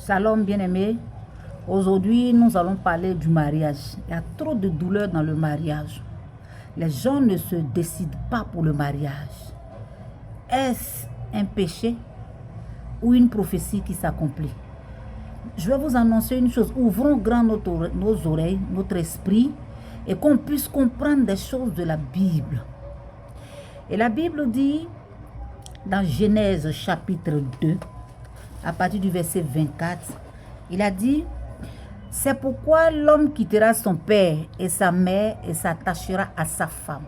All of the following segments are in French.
Shalom bien-aimé. Aujourd'hui, nous allons parler du mariage. Il y a trop de douleur dans le mariage. Les gens ne se décident pas pour le mariage. Est-ce un péché ou une prophétie qui s'accomplit? Je vais vous annoncer une chose. Ouvrons grand nos oreilles, notre esprit, et qu'on puisse comprendre des choses de la Bible. Et la Bible dit, dans Genèse chapitre 2, à partir du verset 24, il a dit, « C'est pourquoi l'homme quittera son père et sa mère et s'attachera à sa femme.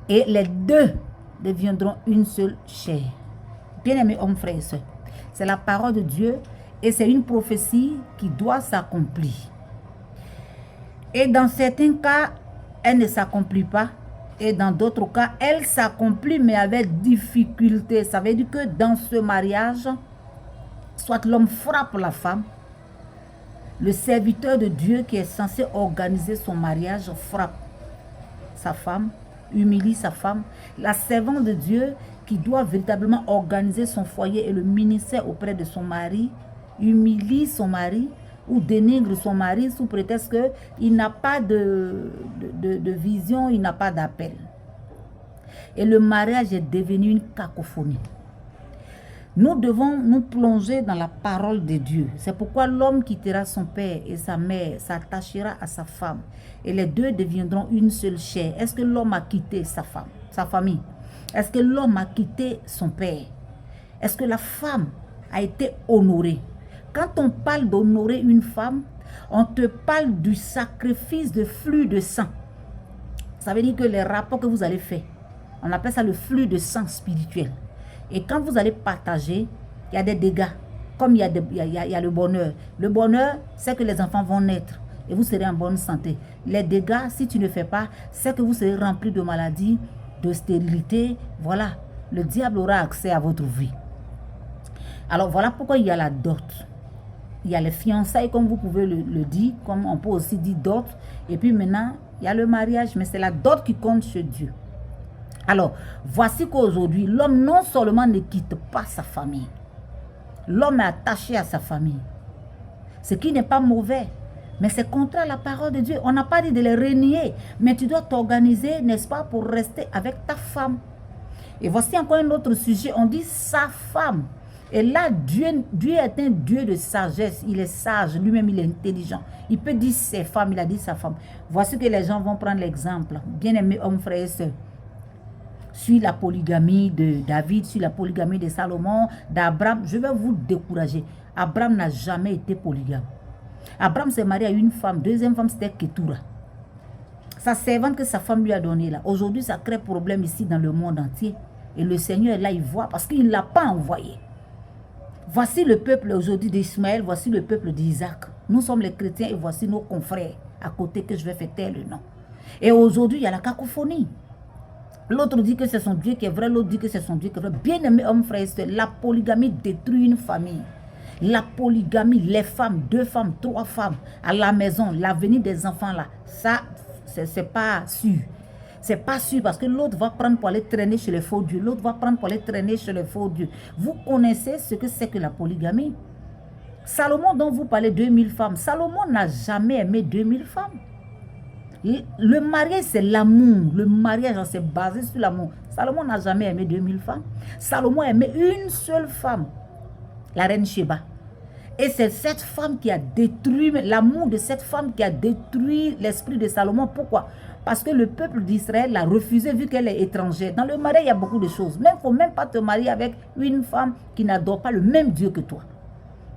Et les deux deviendront une seule chair. » Bien-aimés hommes, frères et sœurs, c'est la parole de Dieu et c'est une prophétie qui doit s'accomplir. Et dans certains cas, elle ne s'accomplit pas. Et dans d'autres cas, elle s'accomplit, mais avec difficulté. Ça veut dire que dans ce mariage, soit l'homme frappe la femme, le serviteur de Dieu qui est censé organiser son mariage frappe sa femme, humilie sa femme. La servante de Dieu qui doit véritablement organiser son foyer et le ministère auprès de son mari, humilie son mari ou dénigre son mari sous prétexte qu'il n'a pas de vision, il n'a pas d'appel. Et le mariage est devenu une cacophonie. Nous devons nous plonger dans la parole de Dieu. C'est pourquoi l'homme quittera son père et sa mère, s'attachera à sa femme. Et les deux deviendront une seule chair. Est-ce que l'homme a quitté sa femme, sa famille? Est-ce que l'homme a quitté son père? Est-ce que la femme a été honorée? Quand on parle d'honorer une femme, on te parle du sacrifice de flux de sang. Ça veut dire que les rapports que vous allez faire, on appelle ça le flux de sang spirituel. Et quand vous allez partager, il y a des dégâts, comme il y a le bonheur. Le bonheur, c'est que les enfants vont naître et vous serez en bonne santé. Les dégâts, si tu ne fais pas, c'est que vous serez rempli de maladies, de stérilité. Voilà, le diable aura accès à votre vie. Alors voilà pourquoi il y a la dot. Il y a les fiançailles, comme vous pouvez le dire, comme on peut aussi dire dot. Et puis maintenant, il y a le mariage, mais c'est la dot qui compte chez Dieu. Alors, voici qu'aujourd'hui, l'homme non seulement ne quitte pas sa famille, l'homme est attaché à sa famille. Ce qui n'est pas mauvais, mais c'est contraire à la parole de Dieu. On n'a pas dit de les renier, mais tu dois t'organiser, n'est-ce pas, pour rester avec ta femme. Et voici encore un autre sujet, on dit sa femme. Et là, Dieu est un Dieu de sagesse. Il est sage, lui-même il est intelligent. Il peut dire ses femmes, il a dit sa femme. Voici que les gens vont prendre l'exemple. Bien-aimés hommes, frères et sœurs. Sur la polygamie de David, sur la polygamie de Salomon, d'Abraham, je vais vous décourager. Abraham n'a jamais été polygame. Abraham s'est marié à une femme, deuxième femme c'était Ketura. Sa servante que sa femme lui a donnée là. Aujourd'hui, ça crée problème ici dans le monde entier. Et le Seigneur est là, il voit parce qu'il ne l'a pas envoyé. Voici le peuple aujourd'hui d'Ismaël, voici le peuple d'Isaac. Nous sommes les chrétiens et voici nos confrères à côté que je vais faire taire le nom. Et aujourd'hui, il y a la cacophonie. L'autre dit que c'est son Dieu qui est vrai, l'autre dit que c'est son Dieu qui est vrai. Bien-aimés hommes, frères et sœurs, la polygamie détruit une famille. La polygamie, les femmes, 2 femmes, 3 femmes, à la maison, l'avenir des enfants là, ça, c'est pas sûr. C'est pas sûr parce que l'autre va prendre pour aller traîner chez les faux dieux. L'autre va prendre pour aller traîner chez les faux dieux. Vous connaissez ce que c'est que la polygamie. Salomon dont vous parlez 2000 femmes. Salomon n'a jamais aimé 2000 femmes. Le mariage c'est l'amour. Le mariage c'est basé sur l'amour. Salomon n'a jamais aimé 2000 femmes. Salomon aimait une seule femme. La reine Sheba. Et c'est cette femme qui a détruit, l'amour de cette femme qui a détruit l'esprit de Salomon. Pourquoi? Parce que le peuple d'Israël l'a refusé vu qu'elle est étrangère. Dans le mariage, il y a beaucoup de choses. Il ne faut même pas te marier avec une femme qui n'adore pas le même Dieu que toi.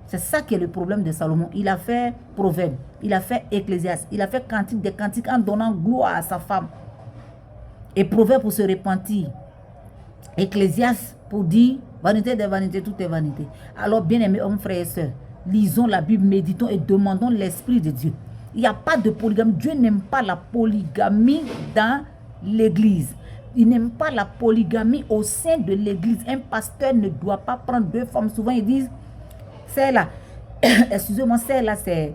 C'est ça qui est le problème de Salomon. Il a fait Proverbe, il a fait Ecclésiaste, il a fait Cantique des Cantiques en donnant gloire à sa femme. Et Proverbe pour se repentir. Ecclésiaste pour dire vanité des vanités, tout est vanité. Alors, bien-aimés hommes, frères et sœurs, lisons la Bible, méditons et demandons l'Esprit de Dieu. Il n'y a pas de polygamie. Dieu n'aime pas la polygamie dans l'église. Il n'aime pas la polygamie au sein de l'église. Un pasteur ne doit pas prendre 2 femmes. Souvent, ils disent, celle-là, excusez-moi, celle-là, c'est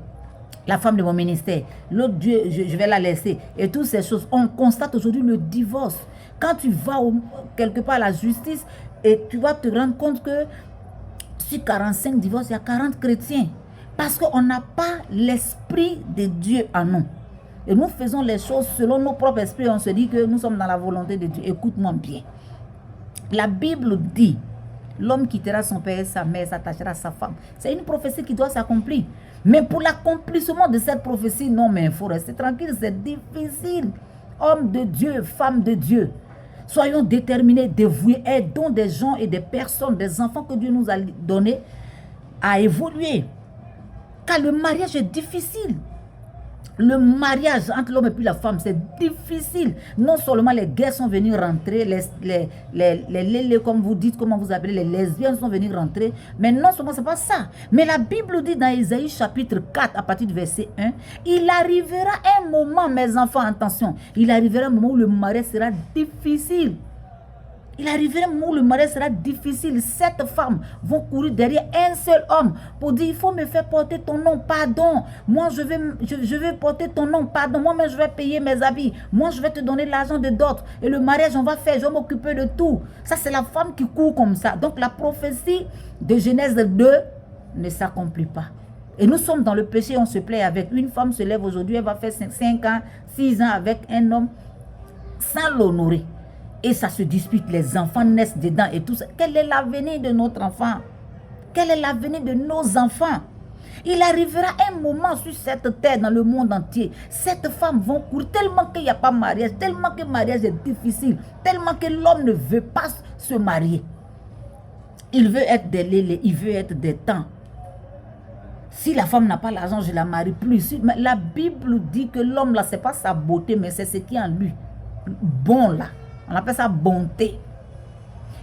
la femme de mon ministère. L'autre Dieu, je vais la laisser. Et toutes ces choses. On constate aujourd'hui le divorce. Quand tu vas quelque part à la justice, et tu vas te rendre compte que Sur 45 divorces, il y a 40 chrétiens. Parce qu'on n'a pas l'esprit de Dieu en nous. Et nous faisons les choses selon nos propres esprits. On se dit que nous sommes dans la volonté de Dieu. Écoute-moi bien. La Bible dit, l'homme quittera son père et sa mère, s'attachera à sa femme. C'est une prophétie qui doit s'accomplir. Mais pour l'accomplissement de cette prophétie, non, mais il faut rester tranquille, c'est difficile. Homme de Dieu, femme de Dieu, soyons déterminés, dévoués, aidons des gens et des personnes, des enfants que Dieu nous a donnés à évoluer. Car le mariage est difficile. Le mariage entre l'homme et puis la femme, c'est difficile. Non seulement les gays sont venus rentrer, les comme vous dites, comment vous appelez, les lesbiennes sont venues rentrer, mais non seulement c'est pas ça. Mais la Bible dit dans Ésaïe chapitre 4, à partir du verset 1, il arrivera un moment, mes enfants, attention, il arrivera un moment où le mariage sera difficile. Il arrivera un moment où le mariage sera difficile. 7 femmes vont courir derrière un seul homme pour dire, il faut me faire porter ton nom, pardon. Moi, je vais porter ton nom, pardon. Moi-même, je vais payer mes habits. Moi, je vais te donner l'argent de d'autres. Et le mariage, on va faire, je vais m'occuper de tout. Ça, c'est la femme qui court comme ça. Donc, la prophétie de Genèse 2 ne s'accomplit pas. Et nous sommes dans le péché, on se plaît avec. Une femme se lève aujourd'hui, elle va faire 5 ans, 6 ans avec un homme sans l'honorer. Et ça se dispute, les enfants naissent dedans et tout ça. Quel est l'avenir de notre enfant? Quel est l'avenir de nos enfants? Il arrivera un moment sur cette terre, dans le monde entier, cette femme vont courir tellement qu'il n'y a pas de mariage, tellement que le mariage est difficile, tellement que l'homme ne veut pas se marier. Il veut être des lélés, il veut être des temps. Si la femme n'a pas l'argent, je la marie plus. Mais la Bible dit que l'homme là, c'est pas sa beauté, mais c'est ce qui est en lui. Bon là. On appelle ça bonté.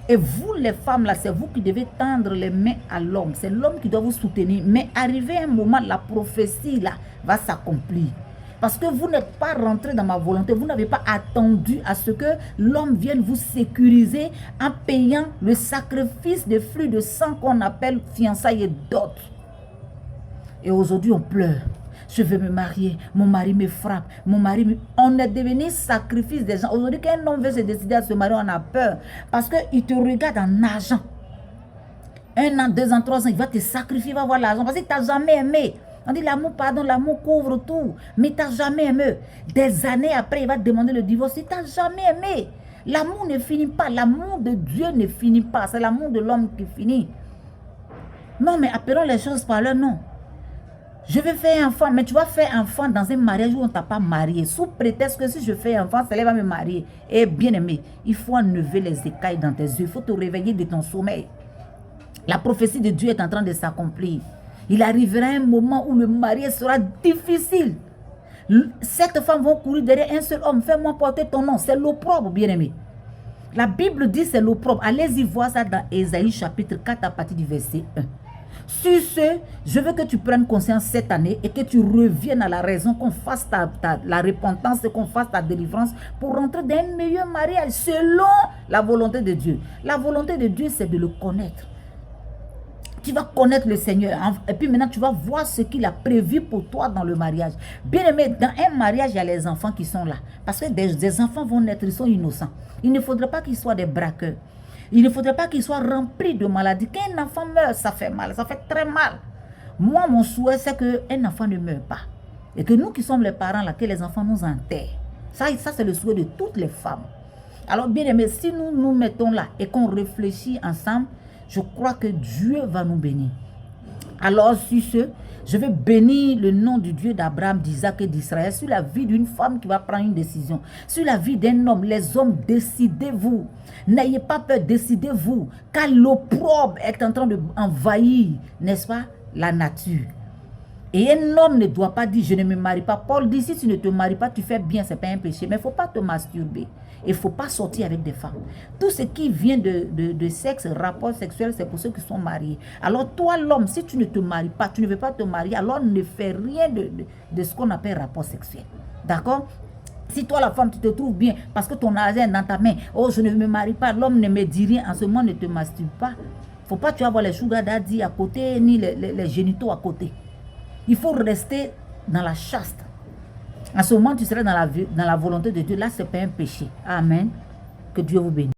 Et vous, les femmes, là, c'est vous qui devez tendre les mains à l'homme. C'est l'homme qui doit vous soutenir. Mais arrivé un moment, la prophétie, là, va s'accomplir. Parce que vous n'êtes pas rentré dans ma volonté. Vous n'avez pas attendu à ce que l'homme vienne vous sécuriser en payant le sacrifice de flux de sang qu'on appelle fiançailles et dot. Et aujourd'hui, on pleure. Je veux me marier, mon mari me frappe, mon mari me... On est devenu sacrifice des gens. Aujourd'hui, quand un homme veut se décider à se marier, on a peur. Parce qu'il te regarde en argent. 1 an, 2 ans, 3 ans, il va te sacrifier, il va avoir l'argent. Parce qu'il ne t'a jamais aimé. On dit l'amour, pardon, l'amour couvre tout. Mais il ne t'a jamais aimé. Des années après, il va te demander le divorce. Il ne t'a jamais aimé. L'amour ne finit pas. L'amour de Dieu ne finit pas. C'est l'amour de l'homme qui finit. Non, mais appelons les choses par leur nom. Je vais faire un enfant, mais tu vas faire un enfant dans un mariage où on ne t'a pas marié. Sous prétexte que si je fais un enfant, ça va me marier. Et bien aimé, il faut enlever les écailles dans tes yeux. Il faut te réveiller de ton sommeil. La prophétie de Dieu est en train de s'accomplir. Il arrivera un moment où le mariage sera difficile. 7 femmes vont courir derrière un seul homme. Fais-moi porter ton nom. C'est l'opprobre, bien aimé. La Bible dit c'est l'opprobre. Allez-y voir ça dans Ésaïe chapitre 4 à partir du verset 1. Sur ce, je veux que tu prennes conscience cette année et que tu reviennes à la raison, qu'on fasse la repentance et qu'on fasse ta délivrance pour rentrer dans un meilleur mariage selon la volonté de Dieu. La volonté de Dieu, c'est de le connaître. Tu vas connaître le Seigneur et puis maintenant tu vas voir ce qu'il a prévu pour toi dans le mariage. Bien aimé, dans un mariage, il y a les enfants qui sont là. Parce que des enfants vont naître, ils sont innocents. Il ne faudrait pas qu'ils soient des braqueurs. Il ne faudrait pas qu'ils soient remplis de maladies. Quand un enfant meurt, ça fait mal, ça fait très mal. Moi, mon souhait, c'est qu'un enfant ne meure pas. Et que nous qui sommes les parents, là, que les enfants nous enterrent. Ça c'est le souhait de toutes les femmes. Alors, bien aimé, si nous nous mettons là et qu'on réfléchit ensemble, je crois que Dieu va nous bénir. Alors, sur ce, je vais bénir le nom du Dieu d'Abraham, d'Isaac et d'Israël sur la vie d'une femme qui va prendre une décision. Sur la vie d'un homme, les hommes, décidez-vous. N'ayez pas peur, décidez-vous. Car l'opprobre est en train d'envahir, n'est-ce pas, la nature. Et un homme ne doit pas dire, je ne me marie pas. Paul dit, si tu ne te maries pas, tu fais bien, ce n'est pas un péché. Mais il ne faut pas te masturber. Il ne faut pas sortir avec des femmes. Tout ce qui vient de sexe, rapport sexuel, c'est pour ceux qui sont mariés. Alors toi, l'homme, si tu ne te maries pas, tu ne veux pas te marier, alors ne fais rien de ce qu'on appelle rapport sexuel. D'accord? Si toi, la femme, tu te trouves bien parce que ton argent est dans ta main, oh, je ne me marie pas, l'homme ne me dit rien, en ce moment, ne te masturbe pas. Il ne faut pas tu avoir les sugar daddy à côté, ni les génitaux à côté. Il faut rester dans la chaste. En ce moment, tu seras dans la volonté de Dieu. Là, ce n'est pas un péché. Amen. Que Dieu vous bénisse.